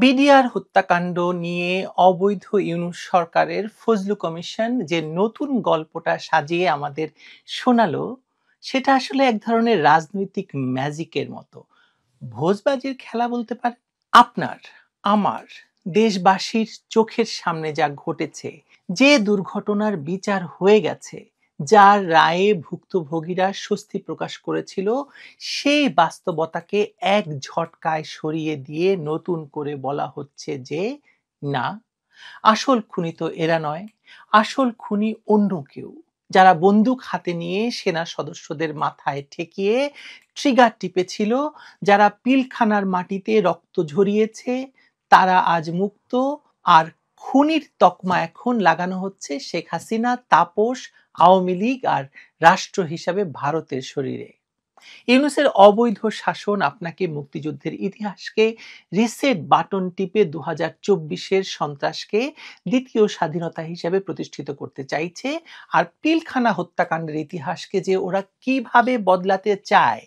BDR হত্যাকাণ্ড নিয়ে অবৈধ ইউনূস সরকারের ফজলু কমিশন যে নতুন গল্পটা সাজিয়ে আমাদের শোনালো, সেটা আসলে এক ধরনের রাজনৈতিক ম্যাজিকের মতো। ভোজবাজির খেলা বলতে পারে। আপনার, আমার, দেশবাসীর চোখের সামনে যা ঘটেছে, যে দুর্ঘটনার বিচার হয়ে গেছে, যার রায়ে ভুক্তভোগীরা স্বস্তি প্রকাশ করেছিল, সেই বাস্তবতাকে এক ঝটকায় সরিয়ে দিয়ে নতুন করে বলা হচ্ছে যে না, আসল খুনি তো এরা নয়, আসল খুনি অন্য কেউ, যারা বন্দুক হাতে নিয়ে সেনা সদস্যদের মাথায় ঠেকিয়ে ট্রিগার টিপেছিল, যারা পিলখানার মাটিতে রক্ত ঝরিয়েছে, তারা আজ মুক্ত। আর খুনির তকমা এখন লাগানো হচ্ছে শেখ হাসিনা, তাপস, আওয়ামী লীগ আর রাষ্ট্র হিসাবে ভারতের শরীরে। ইউনূসের অবৈধ শাসন আপনাকে মুক্তিযুদ্ধের ইতিহাসকে রিসেট বাটন টিপে 2024-এর সন্ত্রাসকে দ্বিতীয় স্বাধীনতা হিসেবে প্রতিষ্ঠিত করতে চাইছে। আর পিলখানা হত্যাকাণ্ডের ইতিহাসকে যে ওরা কিভাবে বদলাতে চায়,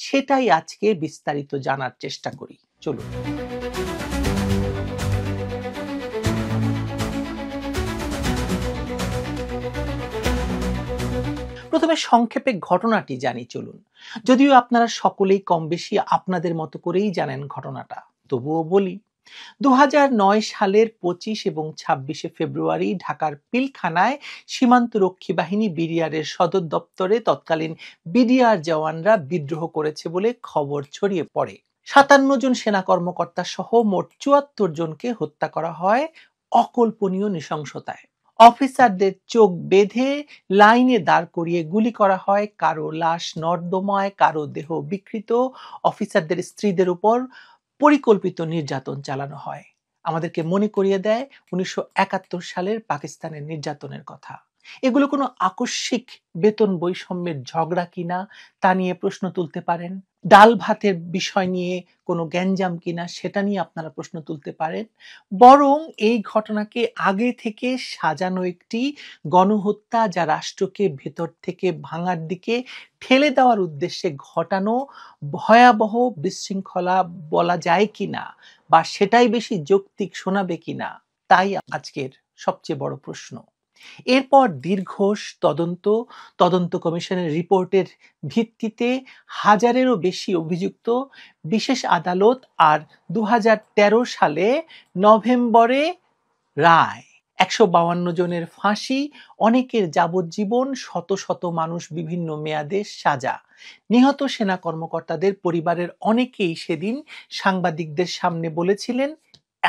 সেটাই আজকে বিস্তারিত জানার চেষ্টা করি। চলুন। প্রথমে সংক্ষেপে ঘটনাটি জানি চলুন। যদিও আপনারা সকলেই কম বেশি আপনাদের মতো করেই জানেন ঘটনাটা, তবুও বলি। 2009 সালের 25 এবং 26 ফেব্রুয়ারি ঢাকার পিলখানায় সীমান্তরক্ষী বাহিনী বিডিআরের সদর দপ্তরে তৎকালীন বিডিআর জওয়ানরা বিদ্রোহ করেছে বলে খবর ছড়িয়ে পড়ে। 57 জন সেনা কর্মকর্তা সহ মোট 74 জনকে হত্যা করা হয় অকল্পনীয় নৃশংসতায়। অফিসারদের চোখ বেঁধে লাইনে দাঁড় করিয়ে গুলি করা হয়, কারো লাশ নর্দমায়, কারো দেহ বিকৃত। অফিসারদের স্ত্রীদের উপর পরিকল্পিত নির্যাতন চালানো হয়। আমাদেরকে মনে করিয়ে দেয় 1971 সালের পাকিস্তানের নির্যাতনের কথা। এগুলো কোনো আকস্মিক বেতন বৈষম্যের ঝগড়া কিনা তা নিয়ে প্রশ্ন তুলতে পারেন। ডাল ভাতের বিষয় নিয়ে কোনো গ্যাঞ্জাম কিনা সেটা নিয়ে আপনারা প্রশ্ন তুলতে পারেন। বরং এই ঘটনাকে আগে থেকে সাজানো একটি গণহত্যা, যা রাষ্ট্রকে ভেতর থেকে ভাঙার দিকে ঠেলে দেওয়ার উদ্দেশ্যে ঘটানো ভয়াবহ বিশৃঙ্খলা বলা যায় কিনা, বা সেটাই বেশি যৌক্তিক শোনাবে কিনা, তাই আজকের সবচেয়ে বড় প্রশ্ন। এরপর দীর্ঘ তদন্ত কমিশনের রিপোর্টের ভিত্তিতে হাজারেরও বেশি অভিযুক্ত বিশেষ আদালত আর 2013 সালে নভেম্বরে রায়। 152 জনের ফাঁসি, অনেকের যাবজ্জীবন, শত শত মানুষ বিভিন্ন মেয়াদে সাজা। নিহত সেনা কর্মকর্তাদের পরিবারের অনেকেই সেদিন সাংবাদিকদের সামনে বলেছিলেন,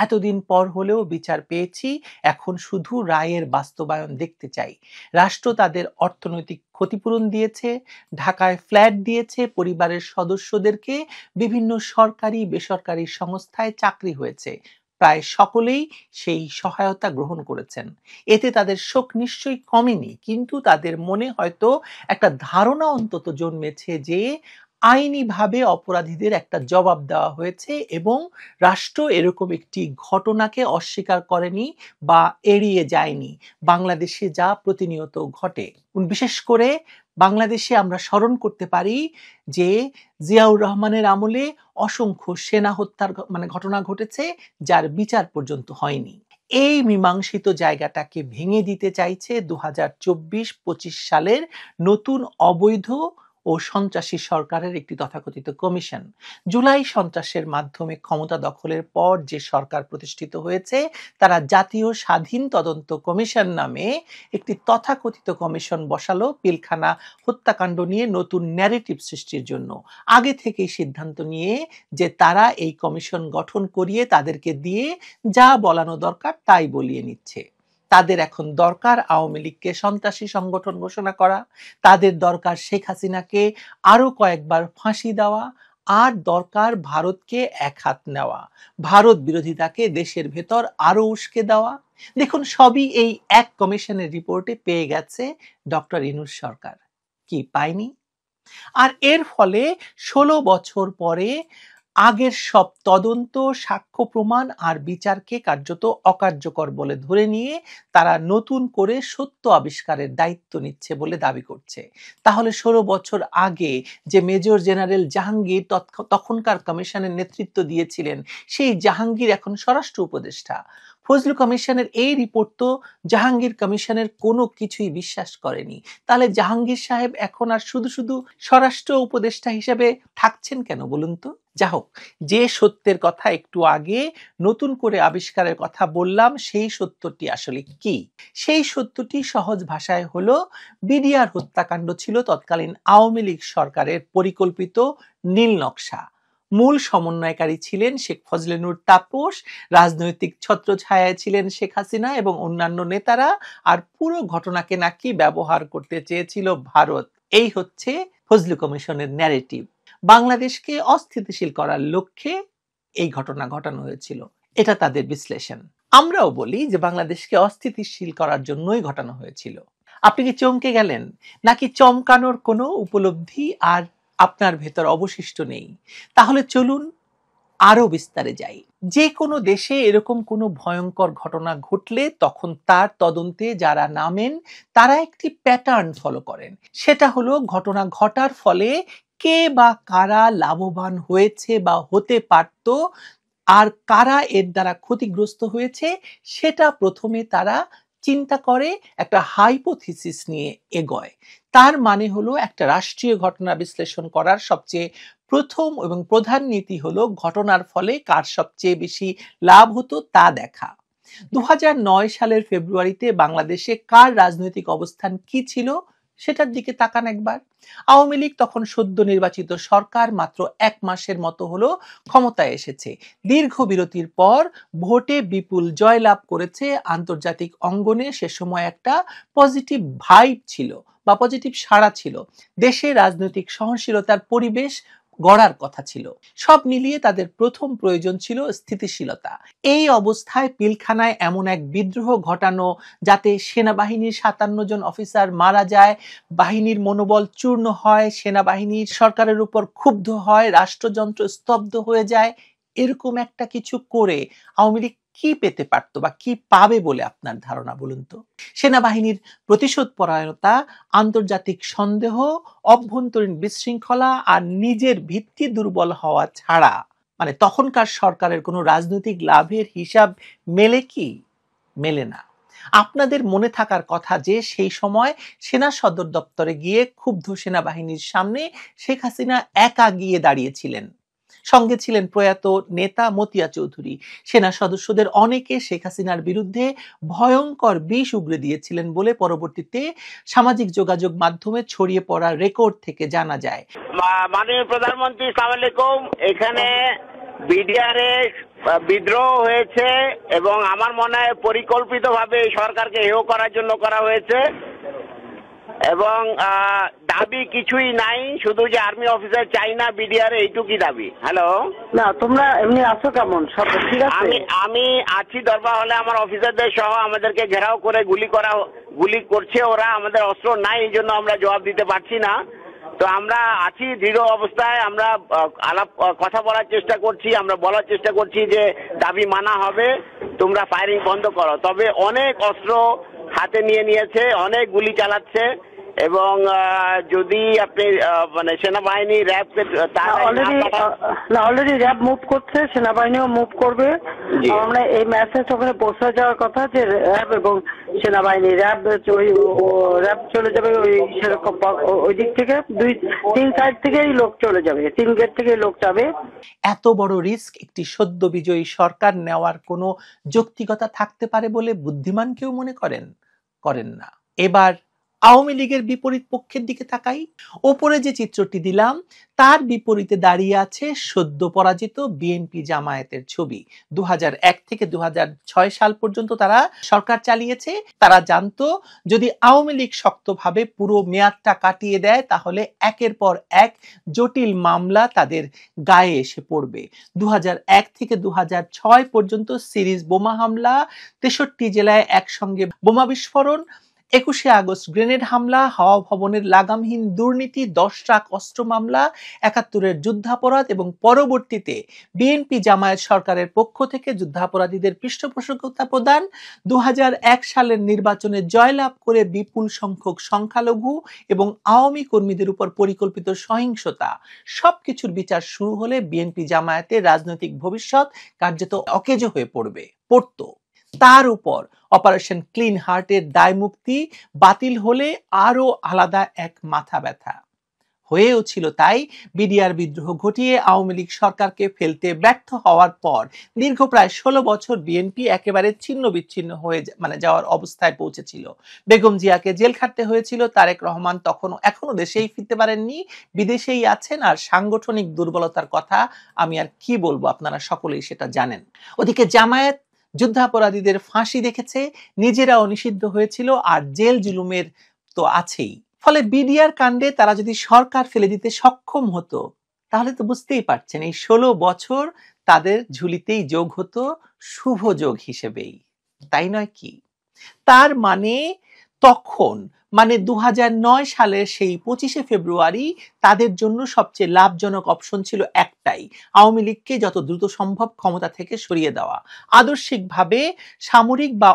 এতদিন পর হলেও বিচার পেয়েছি, এখন শুধু রায়ের বাস্তবায়ন দেখতে চাই। রাষ্ট্র তাদের অর্থনৈতিক ক্ষতিপূরণ দিয়েছে, ঢাকায় ফ্ল্যাট দিয়েছে, পরিবারের সদস্যদেরকে বিভিন্ন সরকারি বেসরকারি সংস্থায় চাকরি হয়েছে। প্রায় সকলেই সেই সহায়তা গ্রহণ করেছেন। এতে তাদের শোক নিশ্চয়ই কমেনি, কিন্তু তাদের মনে হয়তো একটা ধারণা অন্তত জন্মেছে যে আইনিভাবে অপরাধীদের একটা জবাব দেওয়া হয়েছে এবং রাষ্ট্র এরকম একটি ঘটনাকে অস্বীকার করেনি বা এড়িয়ে যায়নি। বাংলাদেশে যা প্রতিনিয়ত ঘটে, বিশেষ করে বাংলাদেশে আমরা স্মরণ করতে পারি যে জিয়াউর রহমানের আমলে অসংখ্য সেনা হত্যার ঘটনা ঘটেছে, যার বিচার পর্যন্ত হয়নি। এই মীমাংসিত জায়গাটাকে ভেঙে দিতে চাইছে 2024-25 সালের নতুন অবৈধ ও সন্ত্রাসী সরকারের একটি তথাকথিত কমিশন। জুলাই সন্ত্রাসের মাধ্যমে ক্ষমতা দখলের পর যে সরকার প্রতিষ্ঠিত হয়েছে, তারা জাতীয় স্বাধীন তদন্ত কমিশন নামে একটি তথাকথিত কমিশন বসালো পিলখানা হত্যাকাণ্ড নিয়ে নতুন ন্যারেটিভ সৃষ্টির জন্য। আগে থেকেই সিদ্ধান্ত নিয়ে যে তারা এই কমিশন গঠন করিয়ে তাদেরকে দিয়ে যা বলানো দরকার তাই বলিয়ে নিচ্ছে। তাদের এখন দরকার আওয়ামী লীগকে সন্ত্রাসী সংগঠন ঘোষণা করা, তাদের দরকার শেখ হাসিনাকে আরো কয়েকবার ফাঁসি দেওয়া, আর দরকার ভারতকে এক হাত নেওয়া, ভারত বিরোধিতাকে দেশের ভেতর আরো উস্কে দেওয়া। দেখুন, সবই এই এক কমিশনের রিপোর্টে পেয়ে গেছে ডক্টর ইউনূস সরকার। কি পায়নি? আর এর ফলে 16 বছর পরে আগের সব তদন্ত, সাক্ষ্য প্রমাণ আর বিচারকে কার্যত অকার্যকর বলে ধরে নিয়ে তারা নতুন করে সত্য আবিষ্কারের দায়িত্ব নিচ্ছে বলে দাবি করছে। তাহলে 16 বছর আগে যে মেজর জেনারেল জাহাঙ্গীর তখনকার কমিশনের নেতৃত্ব দিয়েছিলেন, সেই জাহাঙ্গীর এখন স্বরাষ্ট্র উপদেষ্টা। ফজলু কমিশনের এই রিপোর্ট তো জাহাঙ্গীর কমিশনের কোনো কিছুই বিশ্বাস করেনি। তাহলে জাহাঙ্গীর সাহেব এখন আর শুধু শুধু স্বরাষ্ট্র উপদেষ্টা হিসেবে থাকছেন কেন বলুন তো? যা হোক, যে সত্যের কথা একটু আগে নতুন করে আবিষ্কারের কথা বললাম, সেই সত্যটি আসলে কি? সেই সত্যটি সহজ ভাষায় হলো, বিডিআর হত্যাকাণ্ড ছিল তৎকালীন আওয়ামী লীগ সরকারের পরিকল্পিত নীল নকশা। মূল সমন্বয়কারী ছিলেন শেখ ফজলে নূর তাপস, রাজনৈতিক ছত্রছায়ায় ছিলেন শেখ হাসিনা এবং অন্যান্য নেতারা, আর পুরো ঘটনাকে নাকি ব্যবহার করতে চেয়েছিল ভারত। এই হচ্ছে ফজলু কমিশনের ন্যারেটিভ। বাংলাদেশকে অস্থিতিশীল করার লক্ষ্যে এই ঘটনা ঘটানো হয়েছিল, এটা তাদের বিশ্লেষণ। আমরাও বলি যে বাংলাদেশকে অস্থিতিশীল করার জন্যই ঘটানো হয়েছিল। আপনি কি চমকে গেলেন, নাকি চমকানোর কোনো উপলব্ধি আর আপনার ভেতর অবশিষ্ট নেই? তাহলে চলুন আরো বিস্তারে যাই। যে কোনো দেশে এরকম কোনো ভয়ঙ্কর ঘটনা ঘটলে তখন তার তদন্তে যারা নামেন তারা একটি প্যাটার্ন ফলো করেন। সেটা হলো, ঘটনা ঘটার ফলে কে বা কারা লাভবান হয়েছে বা হতে পারত আর কারা এর দ্বারা ক্ষতিগ্রস্ত হয়েছে সেটা প্রথমে তারা চিন্তা করে, একটা হাইপোথিসিস নিয়ে এগোয়। তার মানে হলো, একটা রাষ্ট্রীয় ঘটনা বিশ্লেষণ করার সবচেয়ে প্রথম এবং প্রধান নীতি হলো ঘটনার ফলে কার সবচেয়ে বেশি লাভ হতো তা দেখা। 2009 সালের ফেব্রুয়ারিতে বাংলাদেশে কার রাজনৈতিক অবস্থান কি ছিল সেটার দিকে তাকান একবার। আওয়ামী লীগ তখন সদ্য নির্বাচিত সরকার, মাত্র 1 মাসের মতো হলো ক্ষমতায় এসেছে। দীর্ঘ বিরতির পর ভোটে বিপুল জয়লাভ করেছে। আন্তর্জাতিক অঙ্গনে সে সময় একটা পজিটিভ ভাইব ছিল বা পজিটিভ সাড়া ছিল। দেশে রাজনৈতিক সহনশীলতার পরিবেশ গড়ার কথা ছিল। সব মিলিয়ে তাদের প্রথম প্রয়োজন ছিল স্থিতিশীলতা। এই অবস্থায় পিলখানায় এমন এক বিদ্রোহ ঘটানো যাতে সেনাবাহিনীর 57 জন অফিসার মারা যায়, বাহিনীর মনোবল চূর্ণ হয়, সেনাবাহিনী সরকারের উপর ক্ষুব্ধ হয়, রাষ্ট্রযন্ত্র স্তব্ধ হয়ে যায়, এরকম একটা কিছু করে আওয়ামী লীগ কি পেতে পারত বা কি পাবে বলে আপনার ধারণা বলুন তো? সেনাবাহিনীর প্রতিশোধ পরায়ণতা, আন্তর্জাতিক সন্দেহ, অভ্যন্তরীণ বিশৃঙ্খলা আর নিজের ভিত্তি দুর্বল হওয়া ছাড়া মানে তখনকার সরকারের কোনো রাজনৈতিক লাভের হিসাব মেলে কি? মেলে না। আপনাদের মনে থাকার কথা যে সেই সময় সেনা সদর দপ্তরে গিয়ে ক্ষুব্ধ সেনাবাহিনীর সামনে শেখ হাসিনা একা গিয়ে দাঁড়িয়েছিলেন। সঙ্গে ছিলেন প্রয়াত নেতা মতিয়া চৌধুরী। সেনা সদস্যদের অনেকে শেখ হাসিনার বিরুদ্ধে ভয়ঙ্কর বিষ উগরে দিয়েছিলেন বলে পরবর্তীতে সামাজিক যোগাযোগ মাধ্যমে ছড়িয়ে পড়া রেকর্ড থেকে জানা যায়। মাননীয় প্রধানমন্ত্রী, আসসালামু আলাইকুম। এখানে বিডিআর বিদ্রোহ হয়েছে এবং আমার মনে হয় পরিকল্পিতভাবে এই সরকারকে হেয় করার জন্য করা হয়েছে এবং দাবি কিছুই নাই, শুধু যে আর্মি অফিসার চাই না বিডিআর, এইটুকুই দাবি। হ্যালো, না তোমরা এমনি আছো কেমন? সব ঠিক আছে? আমি আছি দরবার হলে, আমার অফিসারদের সহ আমাদেরকে ঘেরাও করে গুলি করছে ওরা। আমাদের অস্ত্র নাই, এই জন্য আমরা জবাব দিতে পারছি না। তো আমরা আছি দৃঢ় অবস্থায়, আমরা কথা বলার চেষ্টা করছি, আমরা বলার চেষ্টা করছি যে দাবি মানা হবে, তোমরা ফায়ারিং বন্ধ করো। তবে অনেক অস্ত্র হাতে নিয়েছে, অনেক গুলি চালাচ্ছে এবং যদি আপনি মানে সেনাবাহিনী র্যাবকে অলরেডি র্যাব মুভ করছে, সেনাবাহিনীও মুভ করবে। আমরা এই মেসেজ ওখানে পৌঁছে যাওয়ার কথা যে র্যাব এবং সেনাবাহিনী, র্যাব চলে যাবে ওই সেরকম ওই দিক থেকে 2-3 সাইড থেকেই লোক চলে যাবে, 3 গেট থেকেই লোক যাবে। এত বড় রিস্ক একটি সদ্য বিজয়ী সরকার নেওয়ার কোনো যৌক্তিকতা থাকতে পারে বলে বুদ্ধিমান কেউ মনে করেন না। এবার আওয়ামী লীগের বিপরীত পক্ষের দিকে তাকাই। ওপরে যে চিত্রটি দিলাম তার বিপরীতে দাঁড়িয়ে আছে সদ্য পরাজিত বিএনপি জামায়াতের ছবি। 2001 থেকে 2006 সাল পর্যন্ত তারা সরকার চালিয়েছে। তারা জানতো যদি আওয়ামী লীগ শক্তভাবে পুরো মেয়াদটা কাটিয়ে দেয় তাহলে একের পর এক জটিল মামলা তাদের গায়ে এসে পড়বে। 2001 থেকে 2006 পর্যন্ত সিরিজ বোমা হামলা, 63 জেলায় একসঙ্গে বোমা বিস্ফোরণ 21শে আগস্ট গ্রেনেড হামলা, হাওয়া ভবনের লাগামহীন দুর্নীতি, 10 ট্রাক অস্ত্র মামলা, 71-এর যুদ্ধাপরাধ এবং পরবর্তীতে বিএনপি জামায়াত সরকারের পক্ষ থেকে যুদ্ধাপরাধীদের পৃষ্ঠপোষকতা প্রদান, 2001 সালের নির্বাচনে জয়লাভ করে বিপুল সংখ্যক সংখ্যালঘু এবং আওয়ামী কর্মীদের উপর পরিকল্পিত সহিংসতা, সবকিছুর বিচার শুরু হলে বিএনপি জামায়াতের রাজনৈতিক ভবিষ্যৎ কার্যত অকেজো হয়ে পড়তো। তার উপর অপারেশন ক্লিন হার্টের দায়মুক্তি বাতিল হলে আরো আলাদা এক মাথা ব্যথা হয়েও ছিল। তাই বিডিআর বিদ্রোহ ঘটিয়ে আওয়ামী লীগ সরকারকে ফেলতে ব্যর্থ হওয়ার পর দীর্ঘ প্রায় 16 বছর বিএনপি একেবারে ছিন্ন বিচ্ছিন্ন হয়ে যাওয়ার অবস্থায় পৌঁছেছিল। বেগম জিয়াকে জেল খাটতে হয়েছিল। তারেক রহমান এখনো দেশেই ফিরতে পারেননি, বিদেশেই আছেন। আর সাংগঠনিক দুর্বলতার কথা আমি আর কি বলবো, আপনারা সকলেই সেটা জানেন। ওদিকে জামায়াত যুদ্ধাপরাধীদের ফাঁসি দেখেছে, নিজেরাও নিষিদ্ধ হয়েছিল, আর জেল জুলুমের তো আছেই। ফলে বিডিআর কাণ্ডে তারা যদি সরকার ফেলে দিতে সক্ষম হতো, তাহলে তো বুঝতেই পারছেন এই 16 বছর তাদের ঝুলিতেই যোগ হতো শুভ যোগ হিসেবেই, তাই নয় কি? তার তখন 2009 সালের সেই 25শে ফেব্রুয়ারি তাদের জন্য সবচেয়ে লাভজনক অপশন ছিল একটাই, আওয়ামী লীগকে যত দ্রুত সম্ভব ক্ষমতা থেকে সরিয়ে দেওয়া। আদর্শিকভাবে সামরিক বা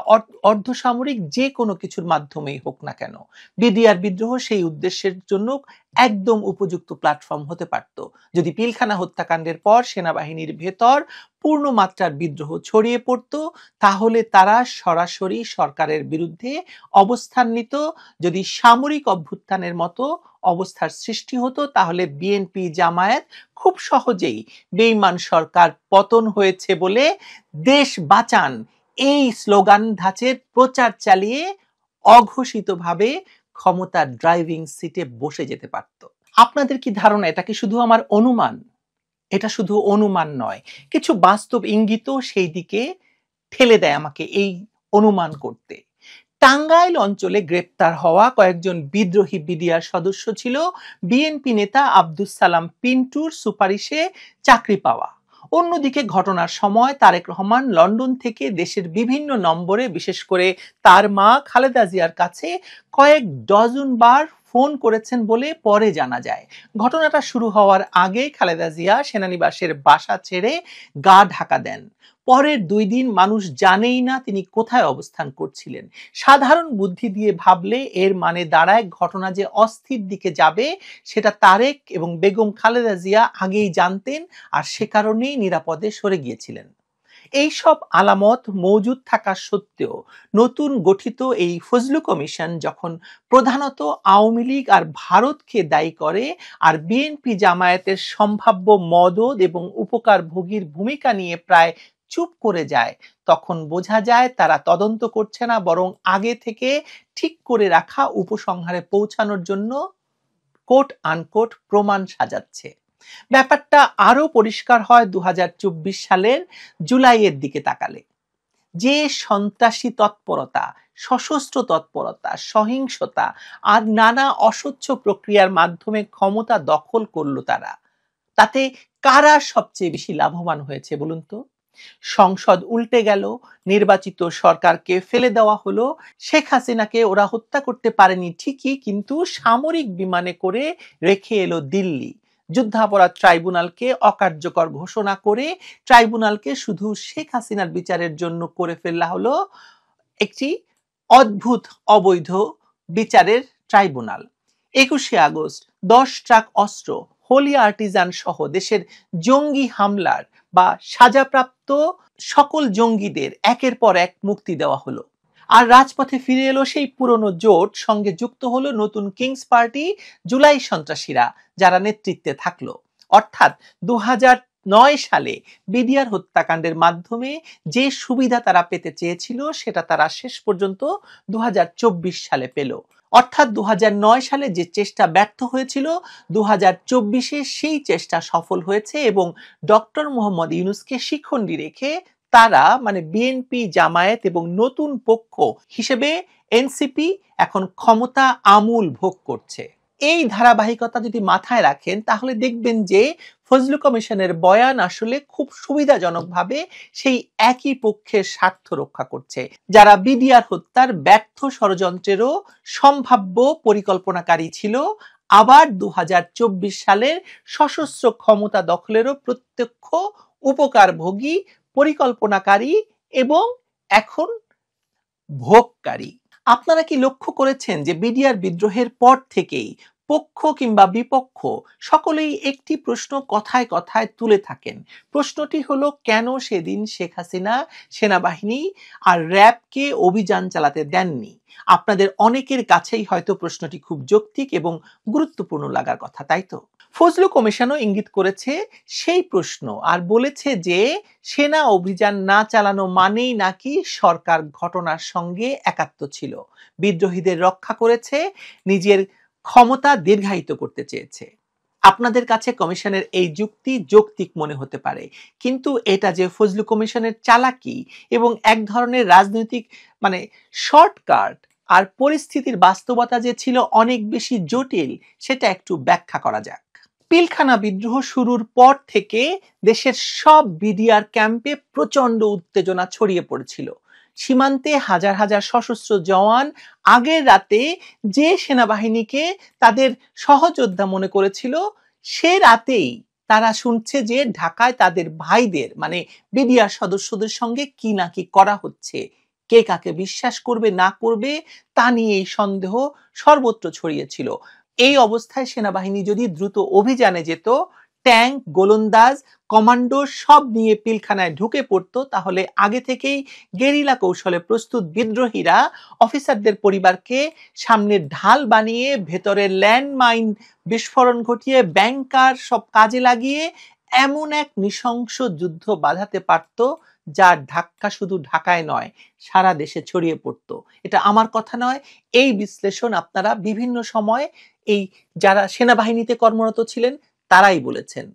অর্ধসামরিক যে কোনো কিছুর মাধ্যমেই হোক না কেন, বিডিআর বিদ্রোহ সেই উদ্দেশ্যের জন্য একদম উপযুক্ত প্ল্যাটফর্ম হতে পারত। যদি পিলখানা হত্যাকাণ্ডের পর সেনাবাহিনীর ভেতর পূর্ণ মাত্রার বিদ্রোহ ছড়িয়ে পড়ত, তাহলে তারা সরাসরি সরকারের বিরুদ্ধে অবস্থান নিত। যদি সামরিক অভ্যুত্থানের মতো অবস্থার সৃষ্টি হতো, তাহলে বিএনপি জামায়াত খুব সহজেই বেঈমান সরকার পতন হয়েছে বলে দেশ বাঁচান এই স্লোগান ধাঁচের প্রচার চালিয়ে অঘোষিতভাবে ক্ষমতার ড্রাইভিং সিটে বসে যেতে পারত। আপনাদের কি ধারণা এটা কি শুধু আমার অনুমান? এটা শুধু অনুমান নয়, কিছু বাস্তব ইঙ্গিতও সেই দিকে ঠেলে দেয় আমাকে এই অনুমান করতে। টাঙ্গাইল অঞ্চলে গ্রেপ্তার হওয়া কয়েকজন বিদ্রোহী বিডিআর সদস্য ছিল বিএনপি নেতা আব্দুস সালাম পিন্টুর সুপারিশে চাকরি পাওয়া। অন্যদিকে ঘটনার সময় তারেক রহমান লন্ডন থেকে দেশের বিভিন্ন নম্বরে, বিশেষ করে তার মা খালেদা জিয়ার কাছে কয়েক ডজন বার ফোন করেছেন বলে পরে জানা যায়। ঘটনাটা শুরু হওয়ার আগে খালেদা জিয়া সেনানিবাসের বাসা ছেড়ে গা ঢাকা দেন। পরের 2 দিন মানুষ জানেই না তিনি কোথায় অবস্থান করছিলেন। সাধারণ বুদ্ধি দিয়ে ভাবলে এর দাঁড়ায় ঘটনা যে অস্থির দিকে যাবে সেটা তারেক এবং বেগম খালেদা জিয়া আগেই জানতেন, আর সে কারণেই নিরাপদে সরে গিয়েছিলেন। এই সব আলামত মজুদ থাকা সত্ত্বেও নতুন গঠিত এই ফজলু কমিশন যখন প্রধানত আওয়ামী লীগ আর ভারতকে দায়ী করে, আর বিএনপি জামায়াতের সম্ভাব্য মদদ এবং উপকারভোগীর ভূমিকা নিয়ে প্রায় চুপ করে যায়, তখন বোঝা যায় তারা তদন্ত করছে না, বরং আগে থেকে ঠিক করে রাখা উপসংহারে পৌঁছানোর জন্য কোট আনকোট প্রমাণ সাজাচ্ছে। ব্যাপারটা আরো পরিষ্কার হয় 2024 সালের জুলাইয়ের দিকে তাকালে। যে সন্ত্রাসী তৎপরতা, সশস্ত্র তৎপরতা, সহিংসতা আর নানা অস্বচ্ছ প্রক্রিয়ার মাধ্যমে ক্ষমতা দখল করলো তারা, তাতে কারা সবচেয়ে বেশি লাভবান হয়েছে বলুন তো? সংসদ উল্টে গেল, নির্বাচিত সরকারকে ফেলে দেওয়া হলো, শেখ হাসিনাকে ওরা হত্যা করতে পারেনি ঠিকই, কিন্তু সামরিক বিমানে করে রেখে এলো দিল্লি। যুদ্ধাপরাধ ট্রাইব্যুনালকে অকার্যকর ঘোষণা করে ট্রাইব্যুনালকে শুধু শেখ হাসিনার বিচারের জন্য করে ফেলা হলো একটি অদ্ভুত অবৈধ বিচারের ট্রাইব্যুনাল। 21শে আগস্ট 10 ট্রাক অস্ত্র, হোলি আর্টিজান সহ দেশের জঙ্গি হামলার বা সাজাপ্রাপ্ত সকল জঙ্গিদের একের পর এক মুক্তি দেওয়া হলো। আর রাজপথে ফিরে এলো সেই পুরনো জোট, সঙ্গে যুক্ত হলো নতুন কিংস পার্টি, জুলাই সন্ত্রাসীরা যারা নেতৃত্বে থাকলো। অর্থাৎ 2009 সালে বিডিআর হত্যাকাণ্ডের মাধ্যমে যে সুবিধা তারা পেতে চেয়েছিল সেটা তারা শেষ পর্যন্ত 2024 সালে পেল। অর্থাৎ 2009 সালে যে চেষ্টা ব্যর্থ হয়েছিল, 2024-এ সেই চেষ্টা সফল হয়েছে এবং ডক্টর মোহাম্মদ ইউনূসকে শিখণ্ডী রেখে তারা বিএনপি জামায়াত এবং নতুন পক্ষ হিসেবে এনসিপি এখন ক্ষমতা আমূল ভোগ করছে। এই ধারাবাহিকতা যদি মাথায় রাখেন তাহলে দেখবেন যে ফজলু কমিশনের বয়ান আসলে খুব সুবিধাজনকভাবে সেই একই পক্ষের স্বার্থ রক্ষা করছে, যারা বিডিআর হত্যার ব্যর্থ ষড়যন্ত্রেরও সম্ভাব্য পরিকল্পনাকারী ছিল, আবার 2024 সালের সশস্ত্র ক্ষমতা দখলেরও প্রত্যক্ষ উপকারভোগী, পরিকল্পনাকারী এবং এখন ভোগকারী। আপনারা কি লক্ষ্য করেছেন যে বিডিআর বিদ্রোহের পর থেকেই পক্ষ কিংবা বিপক্ষ সকলেই একটি প্রশ্ন কথায় কথায় তুলে থাকেন? প্রশ্নটি হলো, কেন সেদিন শেখ হাসিনা সেনাবাহিনী আর র্যাবকে অভিযান চালাতে দেননি? আপনাদের অনেকের কাছেই হয়তো প্রশ্নটি খুব যৌক্তিক এবং গুরুত্বপূর্ণ লাগার কথা, তাই তো? ফজলু কমিশনও ইঙ্গিত করেছে সেই প্রশ্ন আর বলেছে যে সেনা অভিযান না চালানো মানেই নাকি সরকার ঘটনার সঙ্গে একাত্ম ছিল, বিদ্রোহীদের রক্ষা করেছে, নিজের ক্ষমতা দীর্ঘায়িত করতে চেয়েছে। আপনাদের কাছে কমিশনের এই যুক্তি যৌক্তিক মনে হতে পারে, কিন্তু এটা যে ফজলু কমিশনের চালাকি এবং এক ধরনের রাজনৈতিক শর্টকাট আর পরিস্থিতির বাস্তবতা যে ছিল অনেক বেশি জটিল, সেটা একটু ব্যাখ্যা করা যাক। পিলখানা বিদ্রোহ শুরুর পর থেকে দেশের সব বিডিআর ক্যাম্পে প্রচন্ড উত্তেজনা ছড়িয়ে পড়েছিল। সীমান্তে হাজার হাজার সশস্ত্র জওয়ান আগের রাতে যে সেনাবাহিনীকে তাদের সহযোদ্ধা মনে করেছিল, সে রাতেই তারা শুনছে যে ঢাকায় তাদের ভাইদের বিডিআর সদস্যদের সঙ্গে কি নাকি করা হচ্ছে। কে কাকে বিশ্বাস করবে না করবে তা নিয়ে এই সন্দেহ সর্বত্র ছড়িয়েছিল। এই অবস্থায় সেনাবাহিনী যদি দ্রুত অভিযানে যেত, ট্যাঙ্ক, গোলন্দাজ, কমান্ডো সব নিয়ে পিলখানায় ঢুকে পড়তো, তাহলে আগে থেকেই গেরিলা কৌশলে প্রস্তুত বিদ্রোহীরা অফিসারদের পরিবারকে সামনের ঢাল বানিয়ে ভেতরে ল্যান্ডমাইন বিস্ফোরণ ঘটিয়ে ব্যাংকার সব কাজে লাগিয়ে এমন এক নৃশংস যুদ্ধ বাঁধাতে পারত, যার ধাক্কা শুধু ঢাকায় নয় সারা দেশে ছড়িয়ে পড়তো। এটা আমার কথা নয়, এই বিশ্লেষণ আপনারা বিভিন্ন সময় এই যারা সেনাবাহিনীতে কর্মরত ছিলেন তারাই বলেছেন।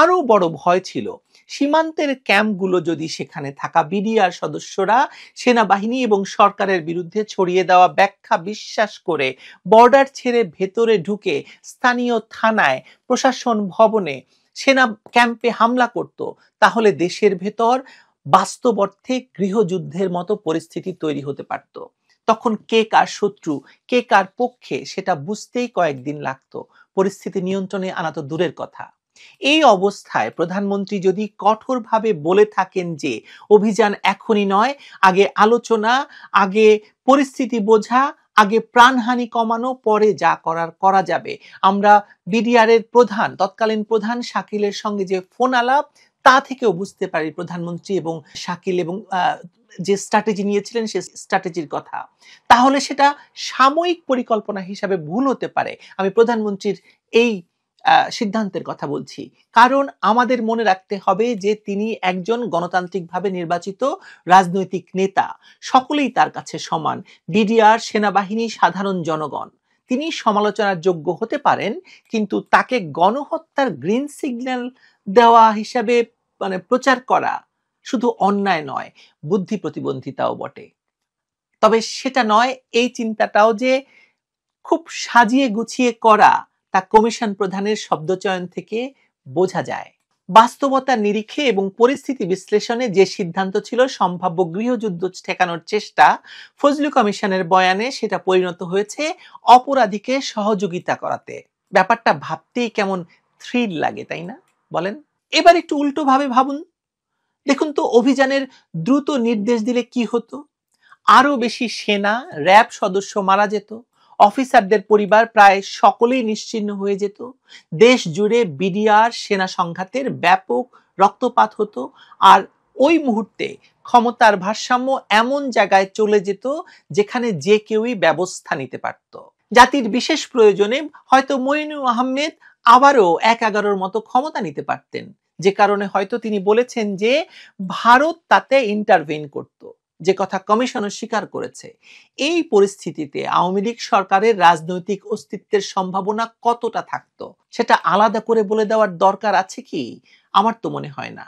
আরো বড় ভয় ছিল সীমান্তের ক্যাম্পগুলো যদি সেখানে থাকা বিডিআর সদস্যরা সেনাবাহিনী এবং সরকারের বিরুদ্ধে ছড়িয়ে দেওয়া ব্যাখ্যা বিশ্বাস করে বর্ডার ছেড়ে ভেতরে ঢুকে স্থানীয় থানায়, প্রশাসন ভবনে, সেনা ক্যাম্পে হামলা করত, তাহলে দেশের ভেতর বাস্তব অর্থে গৃহযুদ্ধের মতো পরিস্থিতি তৈরি হতে পারত। তখন কে কার শত্রু, কে কার পক্ষে সেটা বুঝতেই কয়েকদিন লাগতো। পরিস্থিতি নিয়ন্ত্রণে আনা তো দূরের কথা। এই অবস্থায় প্রধানমন্ত্রী যদি কঠোরভাবে বলে থাকেন যে অভিযান এখনই নয়, আগে আলোচনা, আগে পরিস্থিতি বোঝা, আগে প্রাণহানি কমানো, পরে যা করার করা যাবে। আমরা বিডিআর এর প্রধান, তৎকালীন প্রধান শাকিলের সঙ্গে যে ফোন আলাপ, তা থেকেও বুঝতে পারি প্রধানমন্ত্রী এবং শাকিল এবং যে স্ট্র্যাটেজি নিয়েছিলেন সে স্ট্র্যাটেজির কথা। তাহলে সেটা সাময়িক পরিকল্পনা হিসাবে ভুল হতে পারে। আমি প্রধানমন্ত্রীর এই সিদ্ধান্তের কথা বলছি, কারণ আমাদের মনে রাখতে হবে যে তিনি একজন গণতান্ত্রিকভাবে নির্বাচিত রাজনৈতিক নেতা, সকলেই তার কাছে সমান। বিডিআর, সেনাবাহিনী, সাধারণ জনগণ, তিনি সমালোচনার যোগ্য হতে পারেন, কিন্তু তাকে গণহত্যার গ্রিন সিগন্যাল দেওয়া হিসাবে প্রচার করা শুধু অন্যায় নয়, বুদ্ধি প্রতিবন্ধিতাও বটে। তবে সেটা নয়, এই চিন্তাটাও যে খুব সাজিয়ে গুছিয়ে করা, তা কমিশন প্রধানের শব্দচয়ন থেকে বোঝা যায়। বাস্তবতার নিরিখে এবং পরিস্থিতি বিশ্লেষণে যে সিদ্ধান্ত ছিল সম্ভাব্য গৃহযুদ্ধ ঠেকানোর চেষ্টা, ফজলু কমিশনের বয়ানে সেটা পরিণত হয়েছে অপরাধীকে সহযোগিতা করাতে। ব্যাপারটা ভাবতেই কেমন থ্রিল লাগে, তাই না বলেন? এবার একটু উল্টো ভাবে ভাবুন। দেখুন তো, অভিযানের দ্রুত নির্দেশ দিলে কি হতো? আরো বেশি সেনা, র্যাব সদস্য মারা যেত, অফিসারদের পরিবার প্রায় সকলেই নিশ্চিহ্ন হয়ে যেত, দেশ জুড়ে বিডিআর সেনা সংঘাতের ব্যাপক রক্তপাত হতো, আর ওই মুহূর্তে ক্ষমতার ভারসাম্য এমন জায়গায় চলে যেত যেখানে যে কেউই ব্যবস্থা নিতে পারত। জাতির বিশেষ প্রয়োজনে হয়তো মঈনুল আহমেদ আবারও ১/১১ মতো ক্ষমতা নিতে পারতেন, যে কারণে হয়তো তিনি বলেছেন যে ভারত তাতে ইন্টারভেইন করত, যে কথা কমিশনও স্বীকার করেছে। এই পরিস্থিতিতে আওয়ামী লীগ সরকারের রাজনৈতিক অস্তিত্বের সম্ভাবনা কতটা থাকতো সেটা আলাদা করে বলে দেওয়ার দরকার আছে কি? আমার তো মনে হয় না।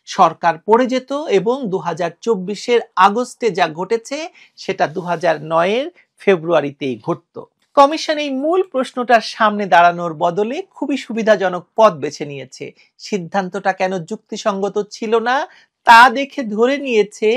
সরকার পড়ে যেত এবং 2024-এর আগস্টে যা ঘটেছে সেটা 2009-এর ফেব্রুয়ারিতেই ঘটতো। কমিশন এই মূল প্রশ্নটার সামনে দাঁড়ানোর বদলে খুবই সুবিধাজনক পথ বেছে নিয়েছে। সিদ্ধান্তটা কেন যুক্তিসঙ্গত ছিল না তা দেখে ধরে নিয়েছে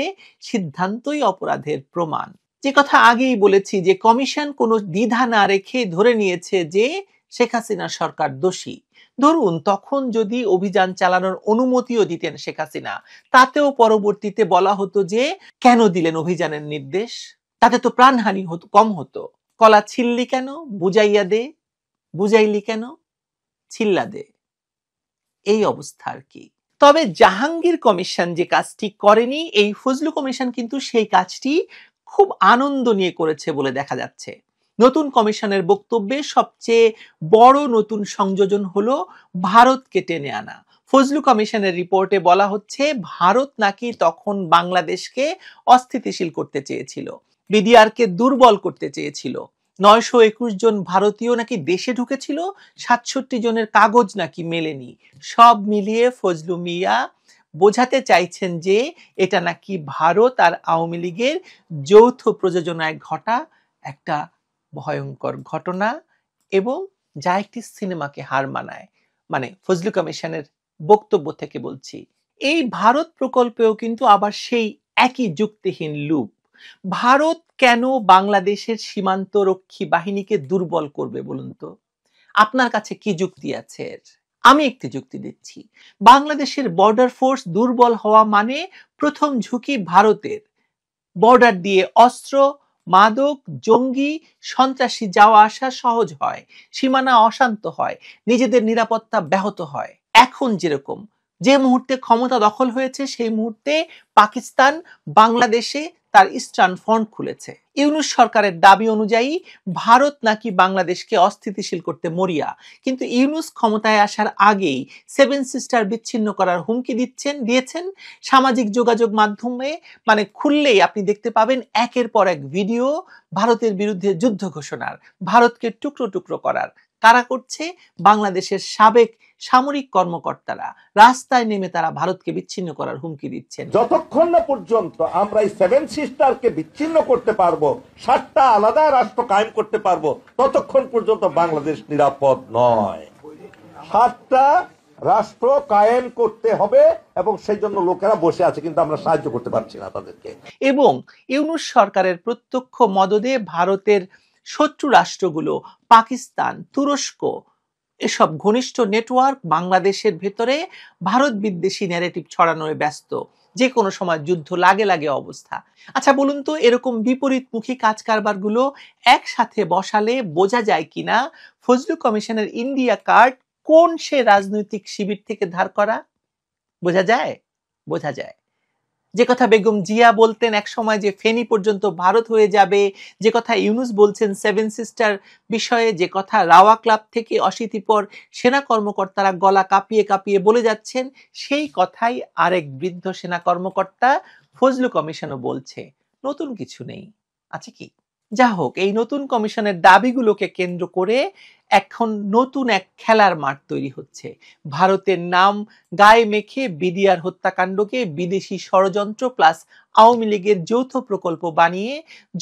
সিদ্ধান্তই অপরাধের প্রমাণ। যে কথা আগেই বলেছি যে কমিশন কোনো দ্বিধা না রেখে ধরে নিয়েছে যে শেখ হাসিনা সরকার দোষী। ধরুন তখন যদি অভিযান চালানোর অনুমতিও দিতেন শেখ হাসিনা, তাতেও পরবর্তীতে বলা হতো যে কেন দিলেন অভিযানের নির্দেশ, তাতে তো প্রাণহানি কম হতো। কলা ছিললি কেন, বুঝাইয়া দে, বুঝাইলি কেন, ছিল্লা দে, এই অবস্থা আর কি। তবে জাহাঙ্গীর কমিশন যে কাজটি করেনি, এই ফজলু কমিশন কিন্তু সেই কাজটি খুব আনন্দ নিয়ে করেছে বলে দেখা যাচ্ছে। নতুন কমিশনের বক্তব্যে সবচেয়ে বড় নতুন সংযোজন হলো ভারতকে টেনে আনা। ফজলু কমিশনের রিপোর্টে বলা হচ্ছে ভারত নাকি তখন বাংলাদেশকে অস্থিতিশীল করতে চেয়েছিল, বিডিআরকে দুর্বল করতে চেয়েছিল। 921 জন ভারতীয় নাকি দেশে ঢুকেছিল, 67 জনের কাগজ নাকি মেলেনি। সব মিলিয়ে ফজলু মিয়া বোঝাতে চাইছেন যে এটা নাকি ভারত আর আওয়ামী লীগের যৌথ প্রযোজনায় ঘটা একটা ভয়ঙ্কর ঘটনা, এবং যা একটি সিনেমাকে হার মানায়। মানে ফজলু কমিশনের বক্তব্য থেকে বলছি। এই ভারত প্রকল্পেও কিন্তু আবার সেই একই যুক্তিহীন লুপ। ভারত কেন বাংলাদেশের সীমান্ত রক্ষী বাহিনীকে দুর্বল করবে বলুন তো? আপনার কাছে কি যুক্তি আছে? আমি একটি যুক্তি দিচ্ছি। বাংলাদেশের বর্ডার ফোর্স দুর্বল হওয়া মানে প্রথম ঝুঁকি ভারতের। বর্ডার দিয়ে অস্ত্র, মাদক, জঙ্গি, সন্ত্রাসী যাওয়া আসা সহজ হয়, সীমানা অশান্ত হয়, নিজেদের নিরাপত্তা ব্যাহত হয়। এখন যেরকম যে মুহূর্তে ক্ষমতা দখল হয়েছে সেই মুহূর্তে পাকিস্তান বাংলাদেশে তার ইস্টার্ন ফ্রন্ট খুলেছে। ইউনূস সরকারের দাবি অনুযায়ী ভারত নাকি বাংলাদেশকে অস্থিতিশীল করতে মরিয়া, কিন্তু ইউনূস ক্ষমতায় আসার আগেই 7 সিস্টার বিচ্ছিন্ন করার হুমকি দিয়েছেন। সামাজিক যোগাযোগ মাধ্যমে মানে খুললেই আপনি দেখতে পাবেন একের পর এক ভিডিও ভারতের বিরুদ্ধে যুদ্ধ ঘোষণার, ভারতকে টুকরো টুকরো করার। কারা করছে? বাংলাদেশের সাবেক সামরিক কর্মকর্তারা রাস্তায় নেমে তারা ভারতকে বিচ্ছিন্ন করার হুমকি দিচ্ছেন। যতক্ষণ না পর্যন্ত আমরা এই 7 সিস্টারকে বিচ্ছিন্ন করতে পারবো, 7টা আলাদা রাষ্ট্র কায়েম করতে পারবো, ততক্ষণ পর্যন্ত বাংলাদেশ নিরাপদ নয়। 7টা রাষ্ট্র কায়েম করতে হবে এবং সেই জন্য লোকেরা বসে আছে, কিন্তু আমরা সাহায্য করতে পারছি না তাদেরকে। এবং ইউনূস সরকারের প্রত্যক্ষ মদদে ভারতের শত্রু রাষ্ট্রগুলো পাকিস্তান, তুরস্ক, এসব ঘনিষ্ঠ নেটওয়ার্ক বাংলাদেশের ভেতরে ভারত বিদ্বেষী ন্যারেটিভ ছড়ানোয় ব্যস্ত। যে কোনো সময় যুদ্ধ লাগে অবস্থা। আচ্ছা বলুন তো, এরকম বিপরীতমুখী কাজ কারবারগুলো একসাথে বসালে বোঝা যায় কিনা ফজলু কমিশনের ইন্ডিয়া কার্ড কোন সে রাজনৈতিক শিবির থেকে ধার করা? বোঝা যায়? বোঝা যায়। যে কথা বেগম জিয়া বলতেন এক সময় যে ফেনী পর্যন্ত ভারত হয়ে যাবে, যে কথা ইউনূস বলছেন 7 সিস্টার বিষয়ে, যে কথা রাওয়া ক্লাব থেকে অশীতিপর সেনা কর্মকর্তারা গলা কাঁপিয়ে কাঁপিয়ে বলে যাচ্ছেন, সেই কথাই আরেক বৃদ্ধ সেনা কর্মকর্তা ফজলু কমিশনও বলছে। নতুন কিছু নেই, আছে কি? যা হোক, এই নতুন কমিশনের দাবিগুলোকে কেন্দ্র করে এখন নতুন এক খেলার মাঠ তৈরি হচ্ছে। ভারতের নাম গায়ে মেখে বিডিআর হত্যাকাণ্ডকে বিদেশি ষড়যন্ত্র প্লাস আওয়ামী লীগের যৌথ প্রকল্প বানিয়ে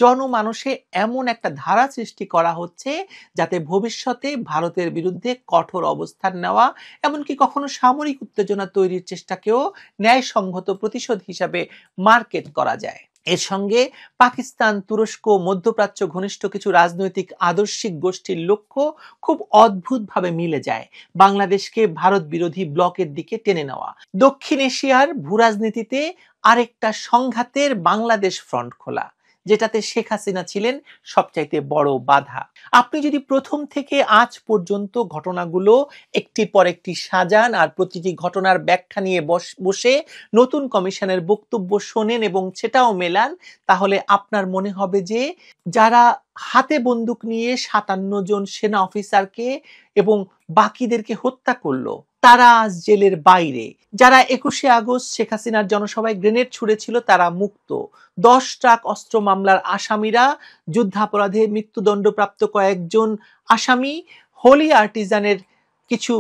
জনমানসে এমন একটা ধারা সৃষ্টি করা হচ্ছে যাতে ভবিষ্যতে ভারতের বিরুদ্ধে কঠোর অবস্থান নেওয়া, এমনকি কখনো সামরিক উত্তেজনা তৈরির চেষ্টাকেও ন্যায়সঙ্গত প্রতিশোধ হিসাবে মার্কেট করা যায়। এর সঙ্গে পাকিস্তান, তুরস্ক, মধ্যপ্রাচ্য ঘনিষ্ঠ কিছু রাজনৈতিক আদর্শিক গোষ্ঠীর লক্ষ্য খুব অদ্ভুতভাবে মিলে যায়। বাংলাদেশকে ভারত বিরোধী ব্লকের দিকে টেনে নেওয়া, দক্ষিণ এশিয়ার ভূরাজনীতিতে আরেকটা সংঘাতের বাংলাদেশ ফ্রন্ট খোলা, যেটাতে শেখ হাসিনা ছিলেন সবচাইতে বড় বাধা। আপনি যদি প্রথম থেকে আজ পর্যন্ত ঘটনাগুলো একটির পর একটি সাজান আর প্রতিটি ঘটনার ব্যাখ্যা নিয়ে বসে নতুন কমিশনের বক্তব্য শোনেন এবং সেটাও মেলান, তাহলে আপনার মনে হবে যে যারা হাতে বন্দুক নিয়ে 57 জন সেনা অফিসারকে এবং বাকিদেরকে হত্যা করলো তারা আজ জেলের বাইরে। যারা 21শে আগস্ট শেখ হাসিনার জনসভায় গ্রেনেড ছুড়েছিল তারা মুক্ত। 10 ট্রাক অস্ত্র মামলার আসামিরা, যুদ্ধাপরাধে মৃত্যুদণ্ডপ্রাপ্ত কয়েকজন আসামি, হোলি আর্টিজানের কিছু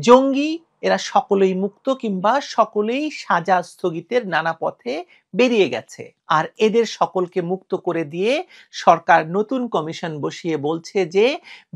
জঙ্গি এরা সকলেই মুক্ত কিংবা সকলেই সাজা স্থগিতের নানা পথে বেরিয়ে গেছে। আর এদের সকলকে মুক্ত করে দিয়ে সরকার নতুন কমিশন বসিয়ে বলছে যে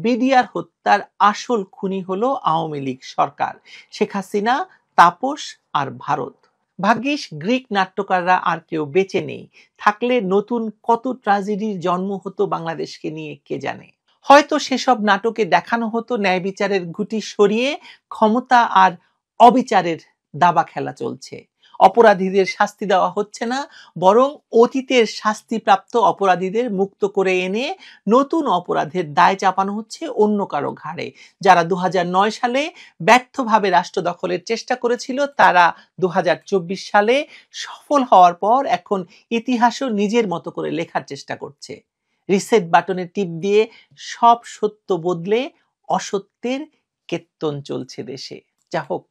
বিডিআর হত্যার আসল খুনি হলো আওয়ামী লীগ সরকার, শেখ হাসিনা, তাপস আর ভারত। ভাগ্যিস গ্রিক নাট্যকাররা আর কেউ বেঁচে নেই, থাকলে নতুন কত ট্র্যাজেডির জন্ম হতো বাংলাদেশকে নিয়ে কে জানে। হয়তো সেসব নাটকে দেখানো হতো ন্যায় বিচারের গুটি সরিয়ে ক্ষমতা আর অবিচারের দাবা খেলা চলছে, অপরাধীদের শাস্তি দেওয়া হচ্ছে না, বরং অতীতের শাস্তিপ্রাপ্ত অপরাধীদের মুক্ত করে এনে নতুন অপরাধের দায় চাপানো হচ্ছে অন্য কারো ঘাড়ে। যারা 2009 সালে ব্যর্থভাবে রাষ্ট্র দখলের চেষ্টা করেছিল, তারা 2024 সালে সফল হওয়ার পর এখন ইতিহাসও নিজের মতো করে লেখার চেষ্টা করছে। রিসেট বাটনে টিপ দিয়ে সব সত্য বদলে অসত্যের কেত্তন চলছে দেশে। যা হোক,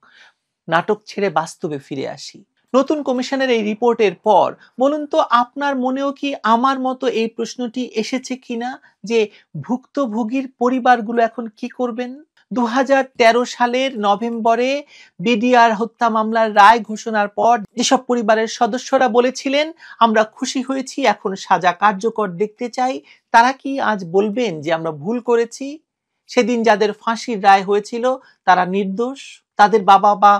নাটক ছেড়ে বাস্তবে ফিরে আসি। নতুন কমিশনের এই রিপোর্টের পর বলুন তো, আপনার মনেও কি আমার মতো এই প্রশ্নটি এসেছে কিনা যে ভুক্তভোগীর পরিবারগুলো এখন কি করবেন? 2013 সালের নভেম্বরে বিডিআর হত্যা মামলার রায় ঘোষণার পর যেসব পরিবারের সদস্যরা বলেছিলেন আমরা খুশি হয়েছি, এখন সাজা কার্যকর দেখতে চাই, তারা কি আজ বলবেন যে আমরা ভুল করেছি? সেদিন যাদের ফাঁসির রায় হয়েছিল তারা নির্দোষ, তাদের বাবা বা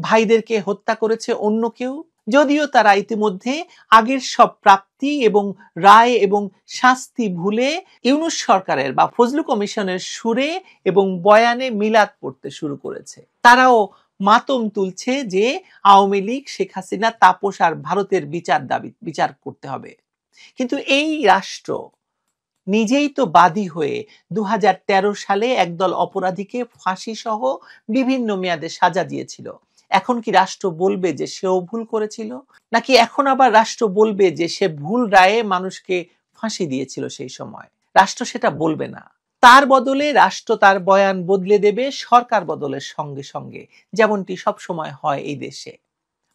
ভাইদেরকে হত্যা করেছে অন্য কেউ, যদিও তারা ইতিমধ্যে আগের সব প্রাপ্তি এবং রায় এবং শাস্তি ভুলে ইউনূস সরকারের বা ফজলু কমিশনের সুরে এবং বয়ানে মিলাদ পড়তে শুরু করেছে। তারাও মাতম তুলছে যে আওয়ামী লীগ, শেখ হাসিনা, তাপস আর ভারতের বিচার করতে হবে। কিন্তু এই রাষ্ট্র নিজেই তো বাদী হয়ে 2013 সালে একদল অপরাধীকে ফাঁসি সহ বিভিন্ন মেয়াদে সাজা দিয়েছিল। এখন কি রাষ্ট্র বলবে যে সেও ভুল করেছিল, নাকি এখন আবার রাষ্ট্র বলবে যে সে ভুল রায়ে মানুষকে ফাঁসি দিয়েছিল সেই সময়? রাষ্ট্র সেটা বলবে না। তার বদলে রাষ্ট্র তার বয়ান বদলে দেবে সরকার বদলের সঙ্গে সঙ্গে, যেমনটি সব সময় হয় এই দেশে।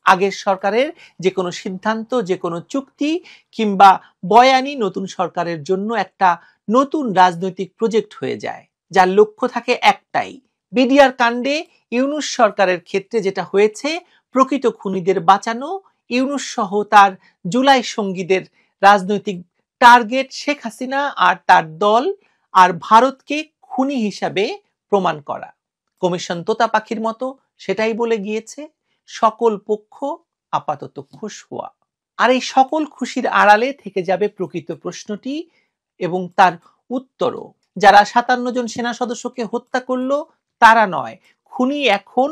আগের সরকারের যে কোনো সিদ্ধান্ত, যে কোনো চুক্তি কিংবা বয়ানই নতুন সরকারের জন্য একটা নতুন রাজনৈতিক প্রজেক্ট হয়ে যায়, যার লক্ষ্য থাকে একটাই। বিডিআর কাণ্ডে ইউনূস সরকারের ক্ষেত্রে যেটা হয়েছে, প্রকৃত খুনিদের বাঁচানো, ইউনূস সহ তার জুলাই সঙ্গীদের রাজনৈতিক টার্গেট শেখ হাসিনা আর তার দল, আর ভারতকে খুনি হিসাবে প্রমাণ করা। কমিশন তোতা পাখির মতো সেটাই বলে গিয়েছে, সকল পক্ষ আপাতত খুশ হওয়া। আর এই সকল খুশির আড়ালে থেকে যাবে প্রকৃত প্রশ্নটি এবং তার উত্তরও। যারা 57 জন সেনা সদস্যকে হত্যা করলো তারা নয়, খুনি এখন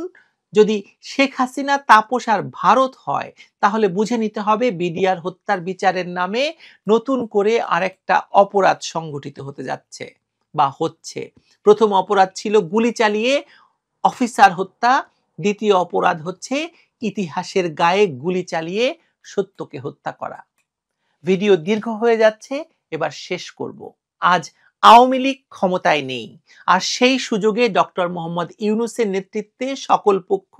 যদি শেখ হাসিনা, তাপস আর ভারত হয়, তাহলে বুঝে নিতে হবে বিডিআর হত্যার বিচারের নামে নতুন করে আরেকটা অপরাধ সংগঠিত হতে যাচ্ছে বা হচ্ছে। প্রথম অপরাধ ছিল গুলি চালিয়ে অফিসার হত্যা, দ্বিতীয় অপরাধ হচ্ছে ইতিহাসের গায়ে গুলি চালিয়ে সত্যকে হত্যা করা। ভিডিও দীর্ঘ হয়ে যাচ্ছে, এবার শেষ করব। আজ আওয়ামী লীগ ক্ষমতায় নেই, আর সেই সুযোগে ডক্টর মোহাম্মদ ইউনূসের নেতৃত্বে সকল পক্ষ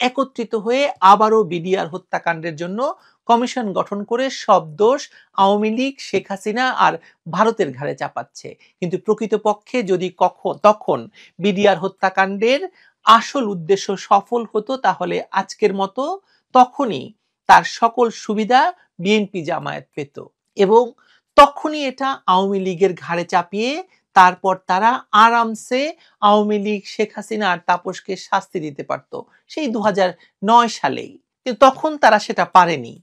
একত্রিত হয়ে আবারও বিডিআর হত্যাকাণ্ডের জন্য কমিশন গঠন করে সব দোষ আওয়ামী লীগ, শেখ হাসিনা আর ভারতের ঘাড়ে চাপাচ্ছে। কিন্তু প্রকৃতপক্ষে যদি তখন বিডিআর হত্যাকাণ্ডের আসল উদ্দেশ্য সফল হতো, তাহলে আজকের মতো তখনই তার সকল সুবিধা বিএনপি জামায়াত পেত এবং তখনই এটা আওয়ামী লীগের ঘাড়ে চাপিয়ে তারপর তারা আরামসে আওয়ামী লীগ, শেখ হাসিনা আর তাপসকে শাস্তি দিতে পারত, সেই 2009 সালেই। কিন্তু তখন তারা সেটা পারেনি।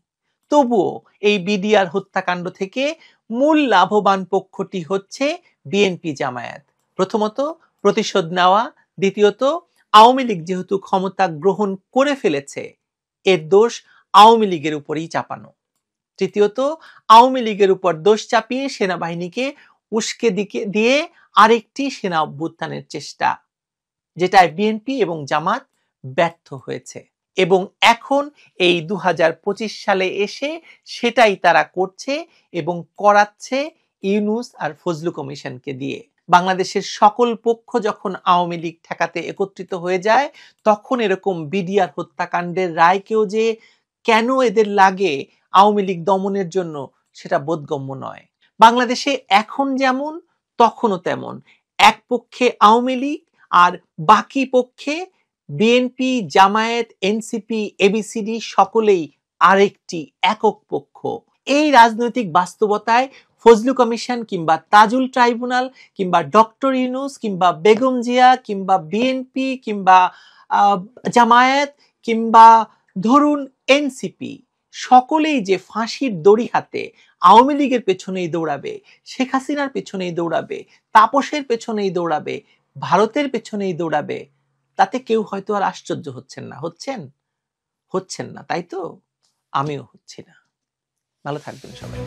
তবুও এই বিডিআর হত্যাকাণ্ড থেকে মূল লাভবান পক্ষটি হচ্ছে বিএনপি জামায়াত। প্রথমত প্রতিশোধ নেওয়া, দ্বিতীয়ত আওয়ামী লীগ যেহেতু ক্ষমতা গ্রহণ করে ফেলেছে, এর দোষ আওয়ামী লীগের উপরেই চাপানো, তৃতীয়ত আওয়ামী লীগের উপর দোষ চাপিয়ে সেনাবাহিনীকে উস্কে দিয়ে আরেকটি সেনা অভ্যুত্থানের চেষ্টা, যেটায় বিএনপি এবং জামাত ব্যর্থ হয়েছে এবং এখন এই 2025 সালে এসে সেটাই তারা করছে এবং করাচ্ছে ইউনূস আর ফজলু কমিশনকে দিয়ে। বাংলাদেশের সকল পক্ষ যখন আওয়ামী লীগ ঠেকাতে একত্রিত হয়ে যায়, তখন এরকম বিডিআর হত্যাকাণ্ডের রায়কেও যে কেন এদের লাগে আওয়ামী লীগ দমনের জন্য, সেটা বোধগম্য নয়। বাংলাদেশে এখন যেমন তখনও তেমন, এক পক্ষে আওয়ামী লীগ আর বাকি পক্ষে বিএনপি, জামায়াত, এনসিপি, এবিসিডি সকলেই আরেকটি একক পক্ষ। এই রাজনৈতিক বাস্তবতায় ফজলু কমিশন কিংবা তাজুল ট্রাইব্যুনাল কিংবা ডক্টর ইউনূস কিংবা বেগম জিয়া কিংবা বিএনপি কিংবা জামায়াত কিংবা ধরুন এনসিপি সকলেই যে ফাঁসির দড়ি হাতে আওয়ামী লীগের পেছনেই দৌড়াবে, শেখ হাসিনার পেছনেই দৌড়াবে, তাপসের পেছনেই দৌড়াবে, ভারতের পেছনেই দৌড়াবে, তাতে কেউ হয়তো আর আশ্চর্য হচ্ছেন না। হচ্ছেন না, তাই তো? আমিও হচ্ছি না। ভালো থাকবেন সবাই।